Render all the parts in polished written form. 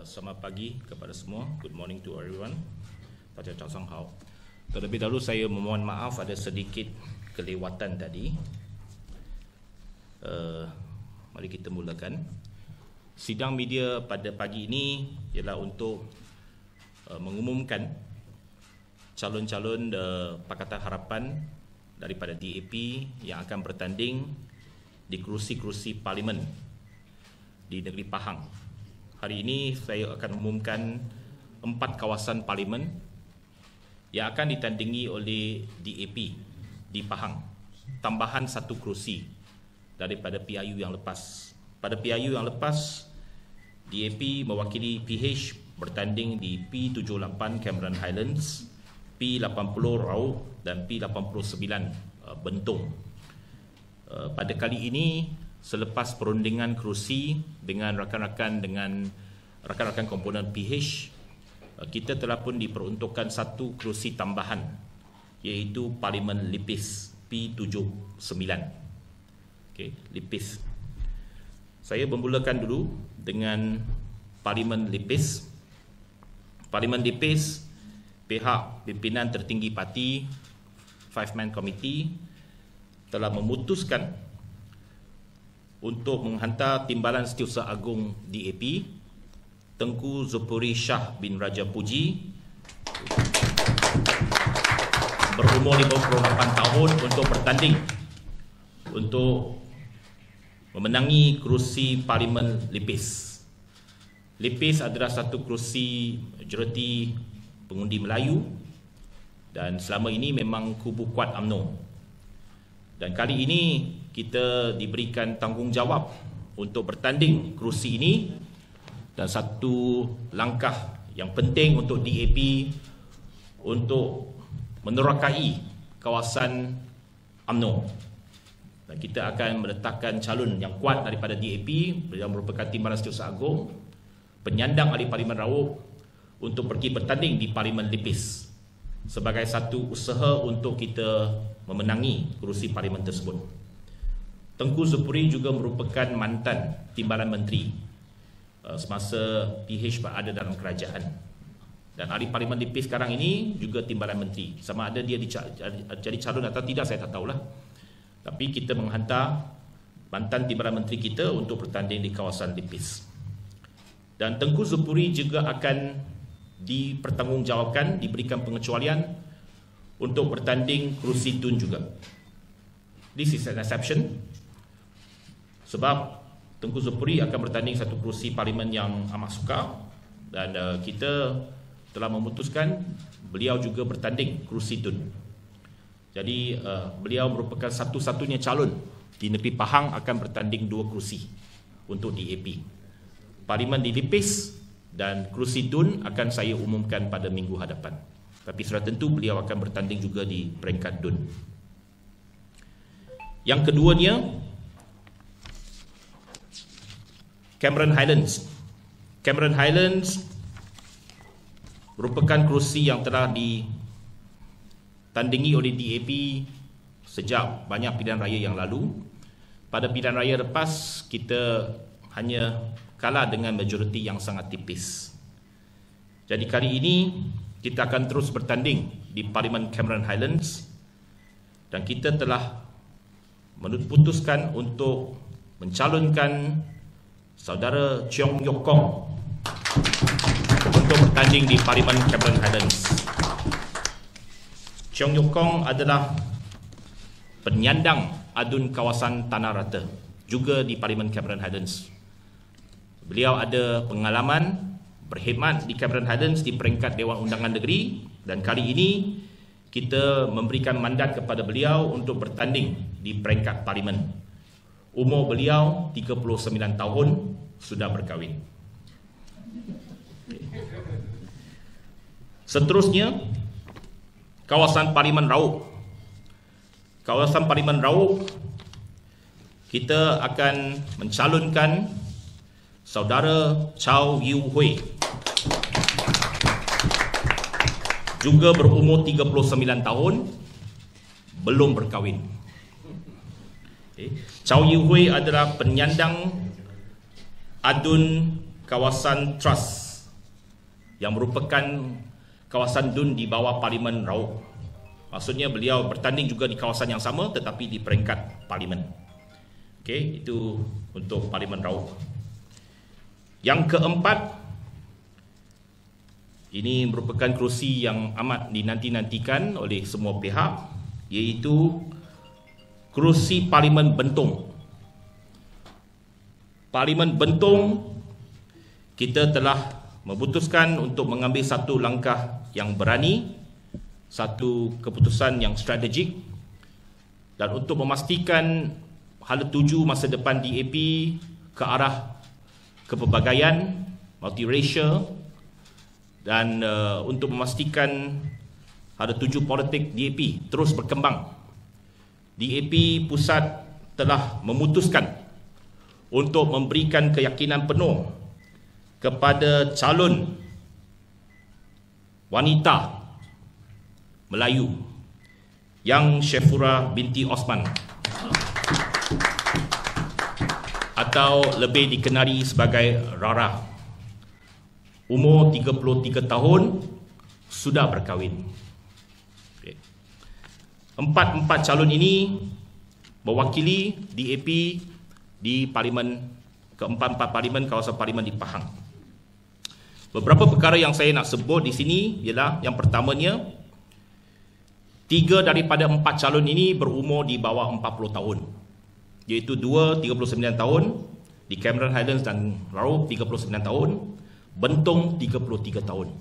Selamat pagi kepada semua. Good morning to everyone. Pada Chao Hao. Terlebih dahulu saya memohon maaf ada sedikit kelewatan tadi. Mari kita mulakan. Sidang media pada pagi ini ialah untuk mengumumkan calon-calon Pakatan Harapan daripada DAP yang akan bertanding di kerusi-kerusi parlimen di negeri Pahang. Hari ini saya akan umumkan 4 kawasan parlimen yang akan ditandingi oleh DAP di Pahang, tambahan 1 kerusi daripada PIU yang lepas. Pada PIU yang lepas, DAP mewakili PH bertanding di P78 Cameron Highlands, P80 Raub dan P89 Bentong. Pada kali ini, selepas perundingan kerusi dengan rakan-rakan komponen PH, kita telah pun diperuntukkan 1 kerusi tambahan, iaitu Parlimen Lipis P79. Okey, Lipis. Saya memulakan dulu dengan Parlimen Lipis. Parlimen Lipis, pihak pimpinan tertinggi parti 5-man committee telah memutuskan untuk menghantar Timbalan Setiausaha Agung DAP Tengku Zulpuri Shah bin Raja Puji berumur 58 tahun untuk bertanding untuk memenangi kerusi Parlimen Lipis. Lipis adalah 1 kerusi majoriti pengundi Melayu dan selama ini memang kubu kuat UMNO. Dan kali ini kita diberikan tanggungjawab untuk bertanding kerusi ini, dan 1 langkah yang penting untuk DAP untuk menerokai kawasan UMNO. Dan kita akan meletakkan calon yang kuat daripada DAP yang merupakan Timbalan Setiausaha Agung, penyandang ahli Parlimen Raub, untuk pergi bertanding di Parlimen Lipis sebagai 1 usaha untuk kita memenangi kerusi parlimen tersebut. Tengku Zulpuri juga merupakan mantan Timbalan Menteri semasa PH berada dalam kerajaan. Dan ahli Parlimen Lipis sekarang ini juga Timbalan Menteri. Sama ada dia jadi calon atau tidak saya tak tahulah. Tapi kita menghantar mantan Timbalan Menteri kita untuk bertanding di kawasan Lipis. Dan Tengku Zulpuri juga akan dipertanggungjawabkan, diberikan pengecualian untuk bertanding kerusi Tun juga. This is an exception, sebab Tengku Zulpuri akan bertanding 1 kerusi parlimen yang amat sukar, dan kita telah memutuskan beliau juga bertanding kerusi Tun. Jadi beliau merupakan satu-satunya calon di negeri Pahang akan bertanding 2 kerusi untuk DAP. Parlimen di Lipis dan kerusi Tun akan saya umumkan pada minggu hadapan. Tapi sudah tentu beliau akan bertanding juga di peringkat Dun. Yang keduanya, Cameron Highlands. Cameron Highlands merupakan kerusi yang telah ditandingi oleh DAP sejak banyak pilihan raya yang lalu. Pada pilihan raya lepas, kita hanya kalah dengan majoriti yang sangat tipis. Jadi kali ini kita akan terus bertanding di Parlimen Cameron Highlands, dan kita telah memutuskan untuk mencalonkan saudara Cheong Yok Kong untuk bertanding di Parlimen Cameron Highlands. Cheong Yok Kong adalah penyandang adun kawasan Tanah Rata juga di Parlimen Cameron Highlands. Beliau ada pengalaman berkhidmat di Cameron Highlands di peringkat Dewan Undangan Negeri, dan kali ini kita memberikan mandat kepada beliau untuk bertanding di peringkat parlimen. Umur beliau 39 tahun, sudah berkahwin. Seterusnya, kawasan Parlimen Raub. Kawasan Parlimen Raub, kita akan mencalonkan saudara Chow Yu Hui, juga berumur 39 tahun, belum berkahwin. Chow Yu Hui adalah penyandang adun kawasan trust yang merupakan kawasan DUN di bawah Parlimen Raub. Maksudnya beliau bertanding juga di kawasan yang sama tetapi di peringkat Parlimen. Okey, itu untuk Parlimen Raub. Yang keempat, ini merupakan kerusi yang amat dinanti-nantikan oleh semua pihak, iaitu kerusi Parlimen Bentong. Parlimen Bentong, kita telah memutuskan untuk mengambil satu langkah yang berani, satu keputusan yang strategik, dan untuk memastikan hala tuju masa depan DAP ke arah kepelbagaian, multiracial, dan untuk memastikan hala tuju politik DAP terus berkembang. DAP pusat telah memutuskan untuk memberikan keyakinan penuh kepada calon wanita Melayu Yang Shafura binti Osman, atau lebih dikenali sebagai Rara. Umur 33 tahun, sudah berkahwin. Empat calon ini mewakili DAP di Parlimen, keempat-empat Parlimen, kawasan Parlimen di Pahang. Beberapa perkara yang saya nak sebut di sini ialah yang pertamanya, 3 daripada 4 calon ini berumur di bawah 40 tahun. Iaitu 2 39 tahun, di Cameron Highlands dan Raub 39 tahun, Bentong 33 tahun.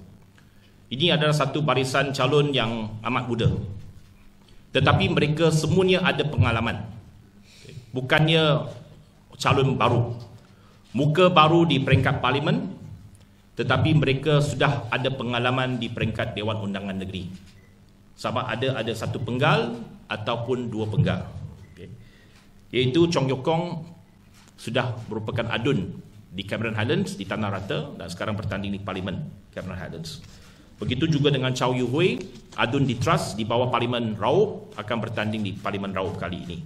Ini adalah satu barisan calon yang amat muda. Tetapi mereka semuanya ada pengalaman. Bukannya calon baru, muka baru di peringkat Parlimen, tetapi mereka sudah ada pengalaman di peringkat Dewan Undangan Negeri. Sama ada satu penggal ataupun 2 penggal. Iaitu Chong Yok Kong sudah merupakan adun di Cameron Highlands di Tanah Rata dan sekarang bertanding di Parlimen Cameron Highlands. Begitu juga dengan Chow Yu Hui, adun di Trust di bawah Parlimen Raub, akan bertanding di Parlimen Raub kali ini.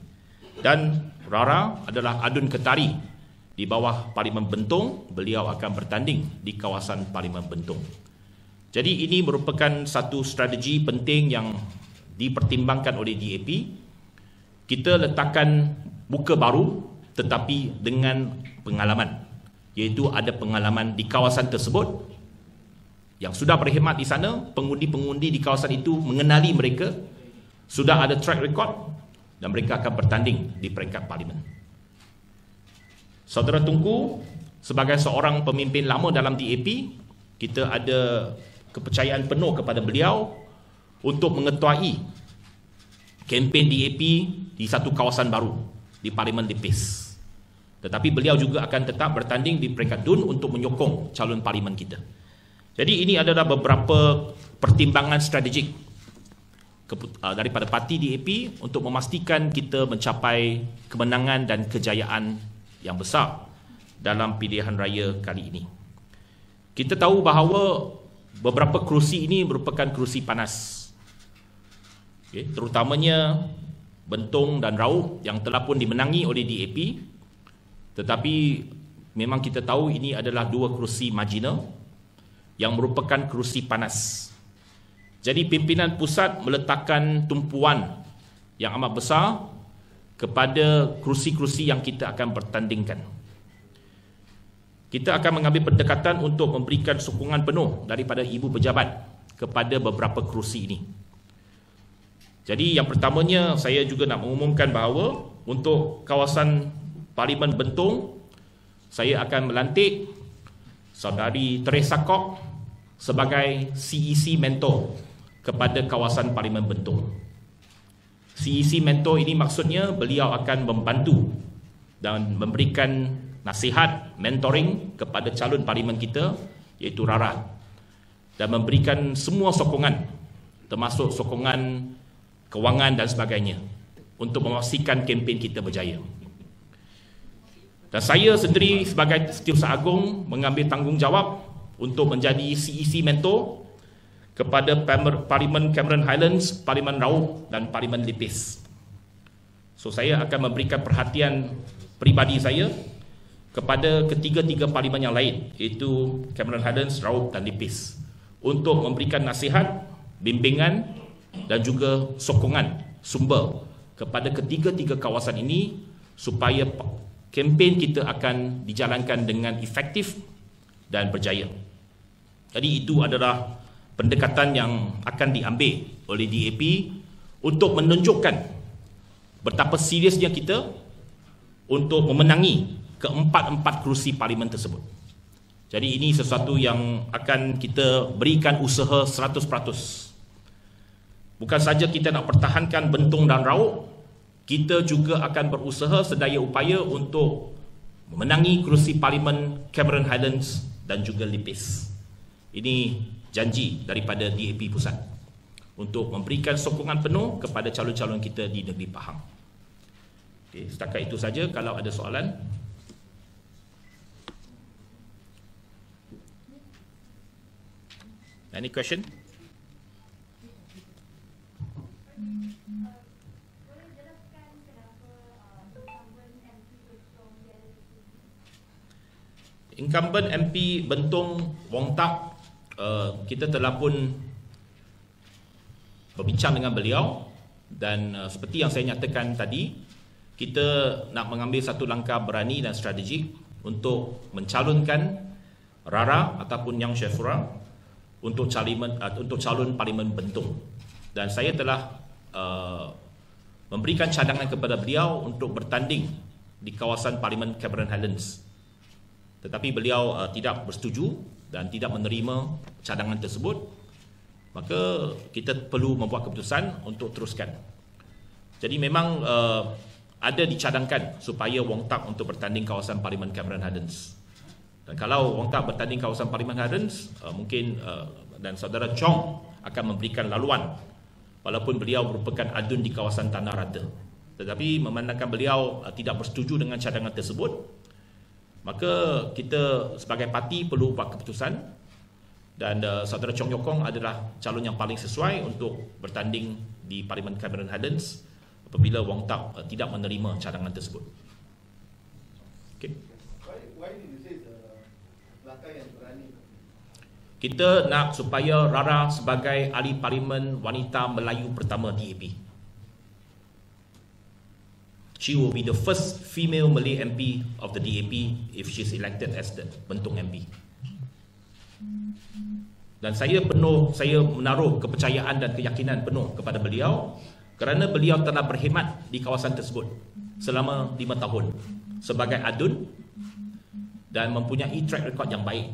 Dan Rara adalah adun Ketari di bawah Parlimen Bentong, beliau akan bertanding di kawasan Parlimen Bentong. Jadi ini merupakan satu strategi penting yang dipertimbangkan oleh DAP. Kita letakkan muka baru tetapi dengan pengalaman, iaitu ada pengalaman di kawasan tersebut yang sudah berkhidmat di sana. Pengundi-pengundi di kawasan itu mengenali mereka, sudah ada track record, dan mereka akan bertanding di peringkat Parlimen. Saudara Tunku, sebagai seorang pemimpin lama dalam DAP, kita ada kepercayaan penuh kepada beliau untuk mengetuai kempen DAP di satu kawasan baru di Parlimen Lipis. Tetapi beliau juga akan tetap bertanding di peringkat DUN untuk menyokong calon Parlimen kita. Jadi ini adalah beberapa pertimbangan strategik daripada parti DAP untuk memastikan kita mencapai kemenangan dan kejayaan yang besar dalam pilihan raya kali ini. Kita tahu bahawa beberapa kerusi ini merupakan kerusi panas. Terutamanya Bentong dan Raub yang telah pun dimenangi oleh DAP. Tetapi memang kita tahu ini adalah 2 kerusi marginal yang merupakan kerusi panas. Jadi pimpinan pusat meletakkan tumpuan yang amat besar kepada kerusi-kerusi yang kita akan bertandingkan. Kita akan mengambil pendekatan untuk memberikan sokongan penuh daripada ibu pejabat kepada beberapa kerusi ini. Jadi yang pertamanya, saya juga nak mengumumkan bahawa untuk kawasan Parlimen Bentong, saya akan melantik Saudari Teresa Kok sebagai CEC mentor kepada kawasan Parlimen Bentong. CEC mentor ini maksudnya beliau akan membantu dan memberikan nasihat, mentoring kepada calon Parlimen kita, iaitu Rara, dan memberikan semua sokongan, termasuk sokongan kewangan dan sebagainya, untuk memastikan kempen kita berjaya. Dan saya sendiri sebagai Setiausaha Agung mengambil tanggungjawab untuk menjadi CEC mentor kepada Parlimen Cameron Highlands, Parlimen Raub dan Parlimen Lipis. So saya akan memberikan perhatian peribadi saya kepada ketiga-tiga parlimen yang lain, iaitu Cameron Highlands, Raub dan Lipis, untuk memberikan nasihat, bimbingan dan juga sokongan sumber kepada ketiga-tiga kawasan ini supaya kempen kita akan dijalankan dengan efektif dan berjaya. Jadi itu adalah pendekatan yang akan diambil oleh DAP untuk menunjukkan betapa seriusnya kita untuk memenangi keempat-empat kerusi parlimen tersebut. Jadi ini sesuatu yang akan kita berikan usaha 100%. Bukan saja kita nak pertahankan Bentong dan Raub, kita juga akan berusaha sedaya upaya untuk memenangi kerusi parlimen Cameron Highlands dan juga Lipis. Ini janji daripada DAP Pusat untuk memberikan sokongan penuh kepada calon-calon kita di negeri Pahang. Okay, setakat itu saja. Kalau ada soalan. Any question? Incumbent MP Bentong Wong Tak, kita telah pun berbincang dengan beliau dan seperti yang saya nyatakan tadi, kita nak mengambil satu langkah berani dan strategik untuk mencalonkan Rara ataupun Yang Shafura untuk calon Parlimen Bentong. Dan saya telah memberikan cadangan kepada beliau untuk bertanding di kawasan Parlimen Cameron Highlands. Tetapi beliau tidak bersetuju dan tidak menerima cadangan tersebut. Maka kita perlu membuat keputusan untuk teruskan. Jadi memang ada dicadangkan supaya Wong Tak untuk bertanding kawasan Parlimen Cameron Highlands. Dan kalau Wong Tak bertanding kawasan Parlimen Highlands, mungkin dan saudara Chong akan memberikan laluan walaupun beliau merupakan adun di kawasan Tanah Rata. Tetapi memandangkan beliau tidak bersetuju dengan cadangan tersebut, maka kita sebagai parti perlu buat keputusan dan saudara Chong Yokong adalah calon yang paling sesuai untuk bertanding di Parlimen Cameron Highlands apabila Wong Tak tidak menerima cadangan tersebut. Okay. Why did you say langkah yang berani? Kita nak supaya Rara sebagai ahli parlimen wanita Melayu pertama DAP. She will be the first female Malay MP of the DAP if she's elected as the Bentong MP. Dan saya menaruh kepercayaan dan keyakinan penuh kepada beliau kerana beliau telah berkhidmat di kawasan tersebut selama 5 tahun sebagai adun dan mempunyai track record yang baik,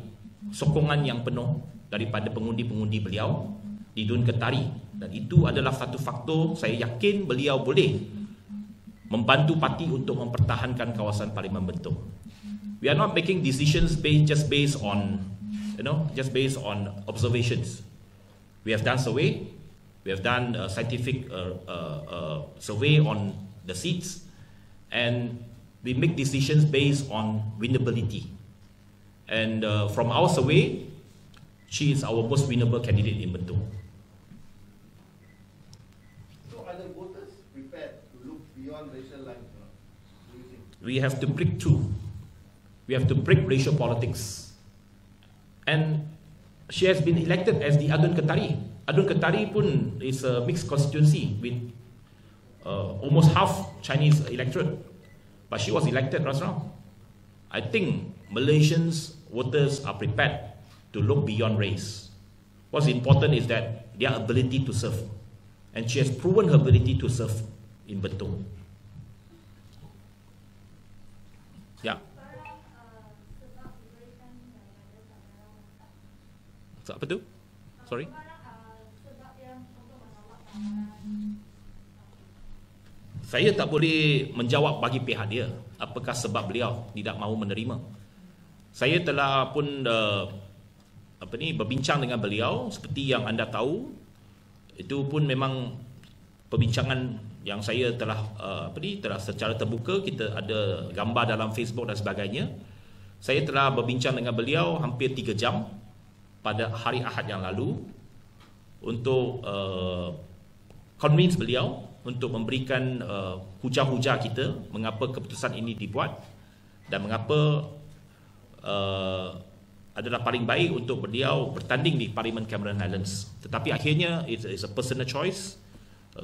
sokongan yang penuh daripada pengundi-pengundi beliau di Dun Ketari, dan itu adalah satu faktor saya yakin beliau boleh membantu parti untuk mempertahankan kawasan Parlimen Bentong. We are not making decisions just based on observations. We have done survey, we have done a scientific survey on the seats, and we make decisions based on winnability. And from our survey, she is our most winnable candidate in Bentong. So are the voters prepared to look beyond racial lines? We have to break through. We have to break racial politics. And she has been elected as the Adun Ketari. Adun Ketari pun is a mixed constituency with almost half Chinese electorate. But she was elected last round. I think Malaysians voters are prepared to look beyond race. What's important is that their ability to serve. And she has proven her ability to serve in Bentong. Ya. So, apa tu? Sorry. Saya tak boleh menjawab bagi pihak dia apakah sebab beliau tidak mahu menerima. Saya telah pun berbincang dengan beliau seperti yang anda tahu. Itu pun memang perbincangan yang saya telah telah secara terbuka, kita ada gambar dalam Facebook dan sebagainya. Saya telah berbincang dengan beliau hampir 3 jam pada hari Ahad yang lalu untuk convince beliau untuk memberikan hujah-hujah kita mengapa keputusan ini dibuat, dan mengapa adalah paling baik untuk beliau bertanding di Parlimen Cameron Highlands. Tetapi akhirnya it's a personal choice.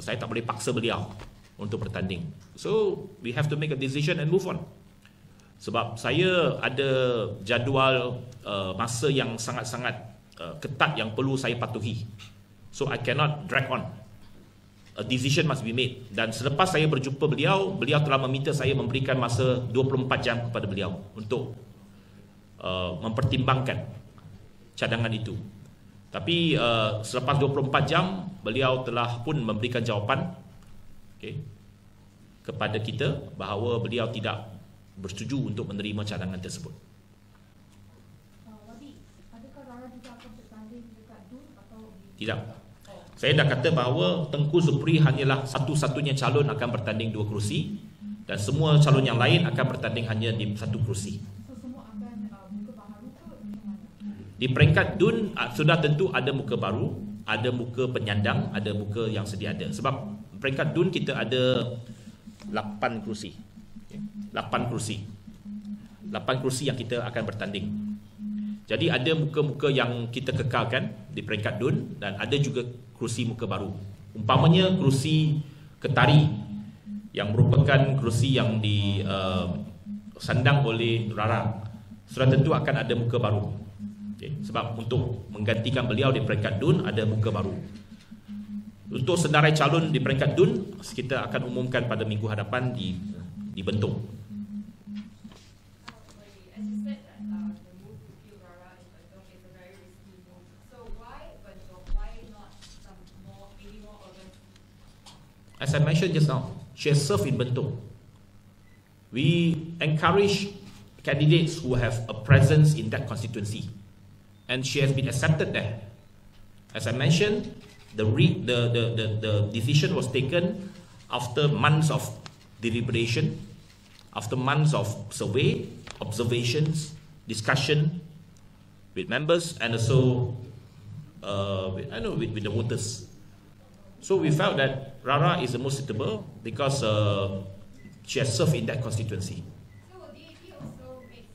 Saya tak boleh paksa beliau untuk bertanding. So we have to make a decision and move on. Sebab saya ada jadual masa yang sangat-sangat ketat yang perlu saya patuhi. So I cannot drag on. A decision must be made. Dan selepas saya berjumpa beliau, beliau telah meminta saya memberikan masa 24 jam kepada beliau untuk mempertimbangkan cadangan itu. Tapi selepas 24 jam, beliau telah pun memberikan jawapan kepada kita bahawa beliau tidak bersetuju untuk menerima cadangan tersebut. Adakah Rara juga akan bertanding dekat DUN atau Tidak. Saya dah kata bahawa Tengku Supri hanyalah satu-satunya calon akan bertanding 2 kerusi dan semua calon yang lain akan bertanding hanya di 1 kerusi. So semua akan muka baharu ke macam mana? Di peringkat DUN sudah tentu ada muka baru, ada muka penyandang, ada muka yang sedia ada. Sebab peringkat DUN kita ada 8 kerusi. 8 kerusi. 8 kerusi yang kita akan bertanding. Jadi ada muka-muka yang kita kekalkan di peringkat DUN dan ada juga kerusi muka baru. Umpamanya kerusi Ketari yang merupakan kerusi yang disandang oleh Rara. Sudah tentu akan ada muka baru. Sebab untuk menggantikan beliau di peringkat DUN ada muka baru. Untuk senarai calon di peringkat DUN kita akan umumkan pada minggu hadapan di Bentong. As I mentioned just now, she has served in Bentong. We encourage candidates who have a presence in that constituency, and she has been accepted there. As I mentioned, the decision was taken after months of deliberation, after months of survey, observations, discussion with members, and also with the voters. So we felt that Rara is the most suitable because she has served in that constituency. So will DAP also make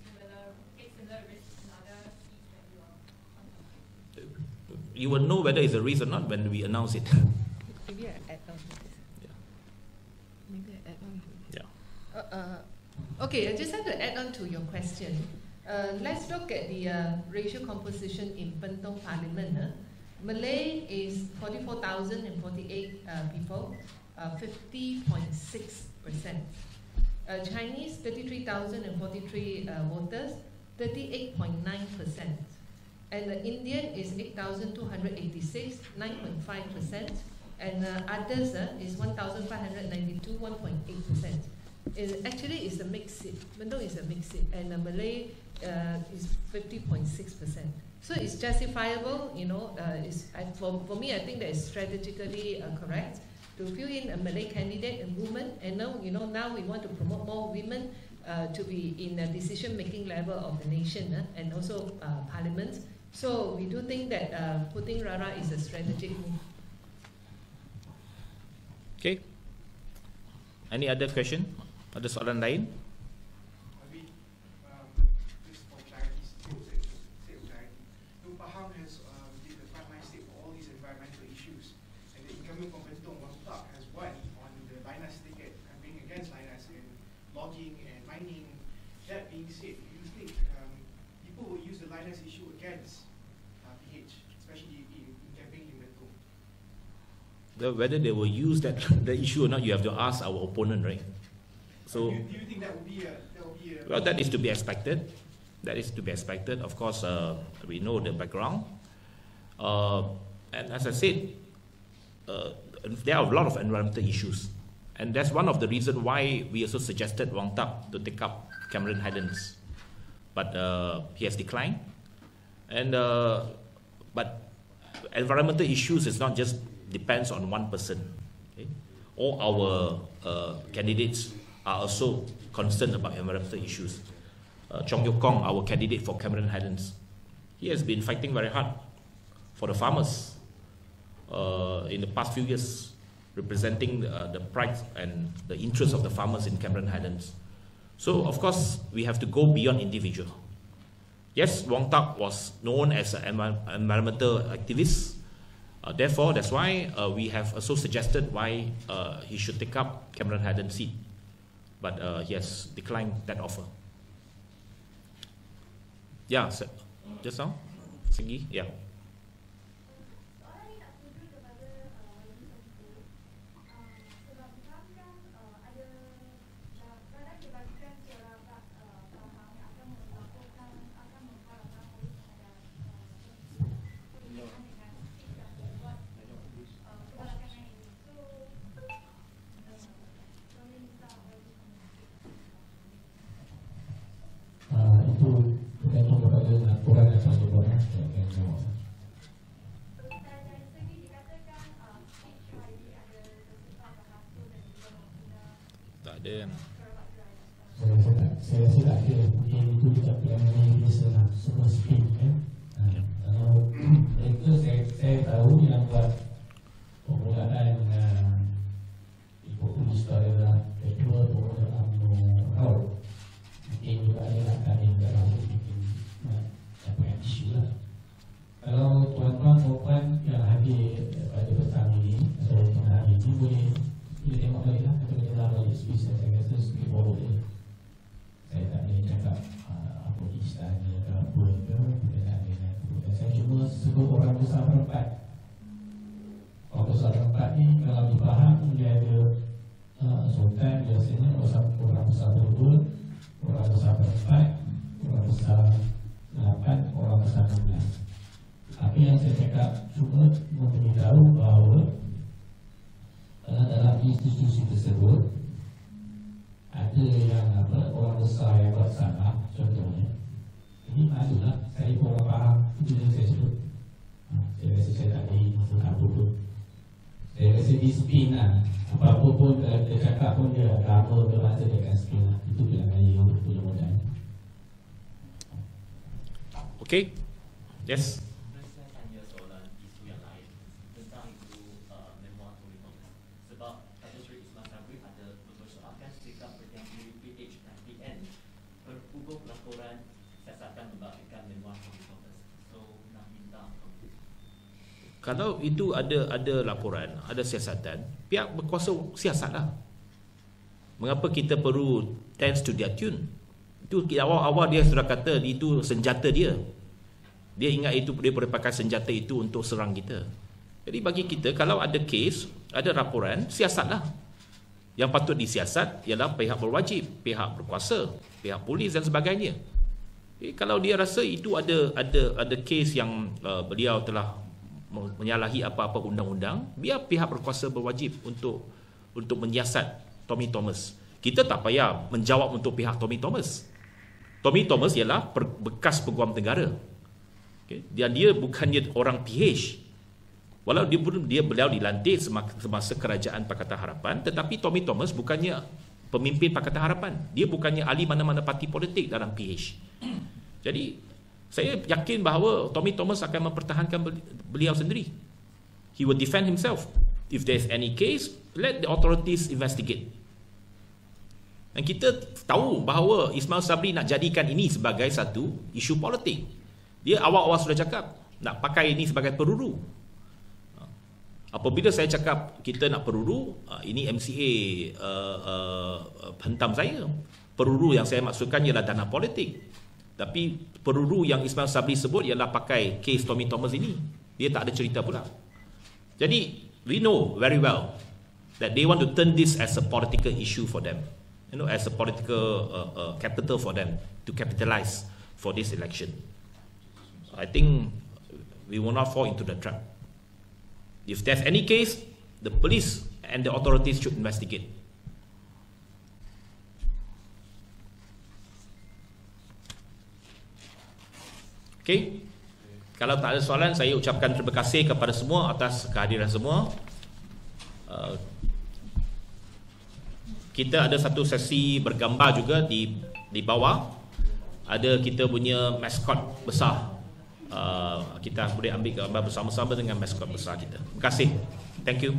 similar risks in other seats that you are? You will know whether it's a risk or not when we announce it. Maybe I add on to this. Yeah. Maybe I add on to this. Yeah. Okay, I just have to add on to your question. Let's look at the racial composition in Bentong Parliament. Malay is 44,048 people, 50.6%. Chinese, 33,043 voters, 38.9%. And Indian is 8,286, 9.5%. And others is 1,592, 1.8%. Actually, it's a mixed seat. Bentong is a mixed seat. And Malay is 50.6%. So it's justifiable, for me, I think that is strategically correct to fill in a Malay candidate and woman. And now we want to promote more women to be in a decision-making level of the nation and also parliament. So we do think that putting Rara is a strategic move. Okay. Any other question? Ada soalan lain? Whether they will use the issue or not, you have to ask our opponent, right? So, do you think that would be a well, that is to be expected. That is to be expected. Of course, we know the background, and as I said, there are a lot of environmental issues, and that's one of the reasons why we also suggested Wang Tak to take up Cameron Highlands, but he has declined. And but environmental issues is not just depends on one person. Okay? All our candidates are also concerned about environmental issues. Chong Yok Kong, our candidate for Cameron Highlands, he has been fighting very hard for the farmers in the past few years, representing the pride and the interests of the farmers in Cameron Highlands. So of course we have to go beyond individual. Yes, Wong Tak was known as an environmental activist. Therefore, that's why we have also suggested why he should take up Cameron Haddon's seat. But he has declined that offer. Yeah, just now? Segi? Yeah. Itu bergantung kepada laporan yang telah dibuat yang jawab. Tak ada. Saya rasa tak ada. Mungkin itu kita yang biasa lah. Semua spin kan. Kalau mereka saya tahu yang buat permulaan ikut polis itu adalah kedua permulaan UMNO. Mungkin juga ada langkah yang dalam mungkin apa yang isu lah. Kalau tuan-tuan perempuan yang hadir pada petang ini atau tengah hari ini boleh tengok balik lah atau menyelah balik sebisa saya rasa sedikit boleh. Saya tak boleh cakap apa istana ke apa ke berkenaan dengan itu. Dan saya cuma sebut orang besar perempat. Orang besar perempat ni kalau dipaham dia ada sultan biasanya orang besar berdua, orang besar berempat, orang besar 8, orang besar 16. Tapi yang saya cakap cuma memberitahu bahawa dalam institusi tersebut ada yang orang besar yang buat salah contohnya. Ini malulah saya kurang faham itu yang saya sebut. Saya rasa saya tak ada maksud apa pun. Saya rasa di spin lah. Apa-apa pun dia cakap pun dia agama dia rasa dia akan spin lah. Itu bilang saya punya modal. Okay. Yes. Saya tanya soalan isu yang lain tentang itu memoir Tommy Thomas. Sebab Datuk Seri Ismail Sabri ada mempersoalkan sikap Perdana PH dan PN berhubung laporan siasatan membalikkan memoir Tommy Thomas. So nak minta Kalau itu ada laporan, ada siasatan, pihak berkuasa siasatlah. Mengapa kita perlu tends to their tune? Itu awal-awal dia sudah kata itu senjata dia. Dia ingat itu dia boleh pakai senjata itu untuk serang kita. Jadi bagi kita kalau ada kes, ada laporan, siasatlah. Yang patut disiasat ialah pihak berwajib, pihak berkuasa, pihak polis dan sebagainya. Jadi, kalau dia rasa itu ada kes yang beliau telah menyalahi apa-apa undang-undang, biar pihak berkuasa berwajib untuk menyiasat Tommy Thomas. Kita tak payah menjawab untuk pihak Tommy Thomas. Tommy Thomas ialah bekas peguam negara. Okay. Dan dia bukannya orang PH. Walau beliau dilantik semasa kerajaan Pakatan Harapan, tetapi Tommy Thomas bukannya pemimpin Pakatan Harapan. Dia bukannya ahli mana-mana parti politik dalam PH. Jadi saya yakin bahawa Tommy Thomas akan mempertahankan beliau sendiri. He will defend himself. If there is any case, let the authorities investigate. Dan kita tahu bahawa Ismail Sabri nak jadikan ini sebagai satu isu politik. Dia awal-awal sudah cakap nak pakai ini sebagai peluru. Apabila saya cakap kita nak peluru, ini MCA hentam saya. Peluru yang saya maksudkan ialah dana politik. Tapi peluru yang Ismail Sabri sebut ialah pakai kes Tommy Thomas ini. Dia tak ada cerita pula. Jadi we know very well that they want to turn this as a political issue for them. As a political capital for them to capitalize for this election. I think we will not fall into the trap. If there's any case, the police and the authorities should investigate. Okay? Kalau tak ada soalan, saya ucapkan terima kasih kepada semua atas kehadiran semua. Kita ada satu sesi bergambar juga di bawah. Ada kita punya maskot besar. Kita boleh ambil gambar bersama-sama dengan maskot besar kita. Terima kasih. Thank you.